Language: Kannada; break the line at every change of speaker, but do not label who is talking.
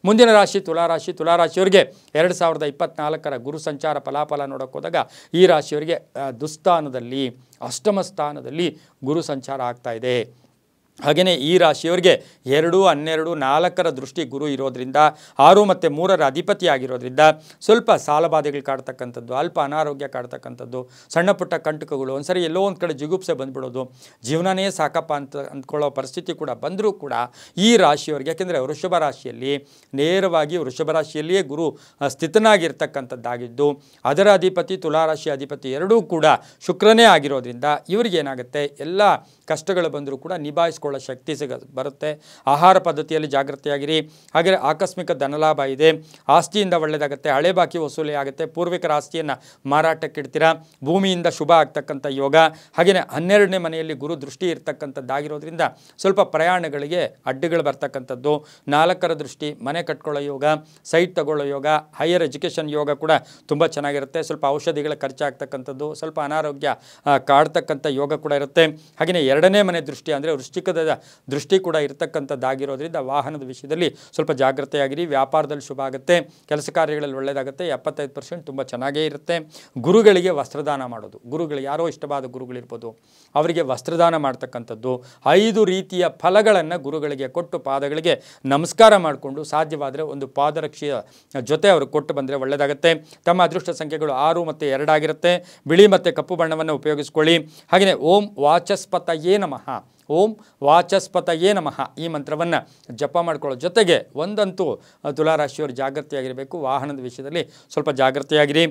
ಮುಂದಿನ ರಾಶಿ ತುಲಾರಾಶಿ. ತುಲಾರಾಶಿಯವರಿಗೆ 2024ರ ಗುರು ಸಂಚಾರ ಫಲಾಫಲ ನೋಡೋಕೆ ಹೋದಾಗ ಈ ರಾಶಿಯವರಿಗೆ ದುಸ್ಥಾನದಲ್ಲಿ, ಅಷ್ಟಮ ಸ್ಥಾನದಲ್ಲಿ ಗುರು ಸಂಚಾರ ಆಗ್ತಾ ಇದೆ. ಹಾಗೆಯೇ ಈ ರಾಶಿಯವರಿಗೆ 2, 12, 4ರ ದೃಷ್ಟಿ ಗುರು ಇರೋದ್ರಿಂದ 6 ಮತ್ತು 3ರ ಅಧಿಪತಿ ಆಗಿರೋದ್ರಿಂದ ಸ್ವಲ್ಪ ಸಾಲಬಾಧೆಗಳು ಕಾಡ್ತಕ್ಕಂಥದ್ದು, ಅಲ್ಪ ಅನಾರೋಗ್ಯ ಕಾಡ್ತಕ್ಕಂಥದ್ದು, ಸಣ್ಣ ಪುಟ್ಟ ಕಂಟಕಗಳು, ಒಂದ್ಸರಿ ಎಲ್ಲೋ ಒಂದು ಕಡೆ ಜಿಗುಪ್ಸೆ ಬಂದುಬಿಡೋದು, ಜೀವನನೇ ಸಾಕಪ್ಪ ಅಂತ ಅಂದ್ಕೊಳ್ಳೋ ಪರಿಸ್ಥಿತಿ ಕೂಡ ಬಂದರೂ ಕೂಡ ಈ ರಾಶಿಯವರಿಗೆ, ಯಾಕೆಂದರೆ ವೃಷಭ ರಾಶಿಯಲ್ಲಿ ನೇರವಾಗಿ ವೃಷಭ ರಾಶಿಯಲ್ಲಿಯೇ ಗುರು ಸ್ಥಿತನಾಗಿರ್ತಕ್ಕಂಥದ್ದಾಗಿದ್ದು ಅದರ ಅಧಿಪತಿ ತುಲಾರಾಶಿ ಅಧಿಪತಿ ಎರಡೂ ಕೂಡ ಶುಕ್ರನೇ ಆಗಿರೋದ್ರಿಂದ ಇವರಿಗೇನಾಗುತ್ತೆ, ಎಲ್ಲ ಕಷ್ಟಗಳು ಬಂದರೂ ಕೂಡ ನಿಭಾಯಿಸ್ಕೊಳ್ಳೋ ಶಕ್ತಿ ಬರುತ್ತೆ. ಆಹಾರ ಪದ್ಧತಿಯಲ್ಲಿ ಜಾಗೃತಿಯಾಗಿರಿ. ಹಾಗೆ ಆಕಸ್ಮಿಕ ಧನಲಾಭ ಇದೆ, ಆಸ್ತಿಯಿಂದ ಒಳ್ಳೆಯದಾಗುತ್ತೆ, ಹಳೆ ಬಾಕಿ ವಸೂಲಿ ಆಗುತ್ತೆ, ಪೂರ್ವಿಕರ ಆಸ್ತಿಯನ್ನು ಮಾರಾಟಕ್ಕೆ ಇಡ್ತೀರಾ, ಭೂಮಿಯಿಂದ ಶುಭ ಆಗ್ತಕ್ಕಂಥ ಯೋಗ. ಹಾಗೆಯೇ 12ನೇ ಮನೆಯಲ್ಲಿ ಗುರು ದೃಷ್ಟಿ ಇರ್ತಕ್ಕಂಥದ್ದಾಗಿರೋದ್ರಿಂದ ಸ್ವಲ್ಪ ಪ್ರಯಾಣಗಳಿಗೆ ಅಡ್ಡಿಗಳು ಬರ್ತಕ್ಕಂಥದ್ದು. 4ರ ದೃಷ್ಟಿ, ಮನೆ ಕಟ್ಕೊಳ್ಳೋ ಯೋಗ, ಸೈಟ್ ತಗೊಳ್ಳೋ ಯೋಗ, ಹೈಯರ್ ಎಜುಕೇಷನ್ ಯೋಗ ಕೂಡ ತುಂಬ ಚೆನ್ನಾಗಿರುತ್ತೆ. ಸ್ವಲ್ಪ ಔಷಧಿಗಳ ಖರ್ಚಾಗ್ತಕ್ಕಂಥದ್ದು, ಸ್ವಲ್ಪ ಅನಾರೋಗ್ಯ ಕಾಡ್ತಕ್ಕಂಥ ಯೋಗ ಕೂಡ ಇರುತ್ತೆ. ಹಾಗೆಯೇ 2ನೇ ಮನೆ ದೃಷ್ಟಿ ಅಂದರೆ ವೃಶ್ಚಿಕದ ದೃಷ್ಟಿ ಕೂಡ ಇರತಕ್ಕಂಥದ್ದಾಗಿರೋದ್ರಿಂದ ವಾಹನದ ವಿಷಯದಲ್ಲಿ ಸ್ವಲ್ಪ ಜಾಗ್ರತೆಯಾಗಿರಿ. ವ್ಯಾಪಾರದಲ್ಲಿ ಶುಭ ಆಗುತ್ತೆ, ಕೆಲಸ ಕಾರ್ಯಗಳಲ್ಲಿ ಒಳ್ಳೆಯದಾಗುತ್ತೆ. 75% ತುಂಬ ಚೆನ್ನಾಗೇ ಇರುತ್ತೆ. ಗುರುಗಳಿಗೆ ವಸ್ತ್ರದಾನ ಮಾಡೋದು, ಗುರುಗಳು ಯಾರೋ ಇಷ್ಟವಾದ ಗುರುಗಳಿರ್ಬೋದು, ಅವರಿಗೆ ವಸ್ತ್ರದಾನ ಮಾಡ್ತಕ್ಕಂಥದ್ದು, 5 ರೀತಿಯ ಫಲಗಳನ್ನು ಗುರುಗಳಿಗೆ ಕೊಟ್ಟು ಪಾದಗಳಿಗೆ ನಮಸ್ಕಾರ ಮಾಡಿಕೊಂಡು ಸಾಧ್ಯವಾದರೆ ಒಂದು ಪಾದರಕ್ಷೆಯ ಜೊತೆ ಅವರು ಕೊಟ್ಟು ಬಂದರೆ ಒಳ್ಳೆಯದಾಗುತ್ತೆ. ತಮ್ಮ ಅದೃಷ್ಟ ಸಂಖ್ಯೆಗಳು 6 ಮತ್ತು 2 ಆಗಿರುತ್ತೆ. ಬಿಳಿ ಮತ್ತು ಕಪ್ಪು ಬಣ್ಣವನ್ನು ಉಪಯೋಗಿಸ್ಕೊಳ್ಳಿ. ಹಾಗೆಯೇ ಓಂ ವಾಚಸ್ಪತಯೇ ನಮಃ, ಓಂ ವಾಚಸ್ಪತಯೇ ನಮಃ ಈ ಮಂತ್ರವನ್ನು ಜಪ ಮಾಡ್ಕೊಳ್ಳೋ ಜೊತೆಗೆ ಒಂದಂತೂ ತುಲಾರಾಶಿಯವರು ಜಾಗೃತಿಯಾಗಿರಬೇಕು, ವಾಹನದ ವಿಷಯದಲ್ಲಿ ಸ್ವಲ್ಪ ಜಾಗೃತಿಯಾಗಿರಿ.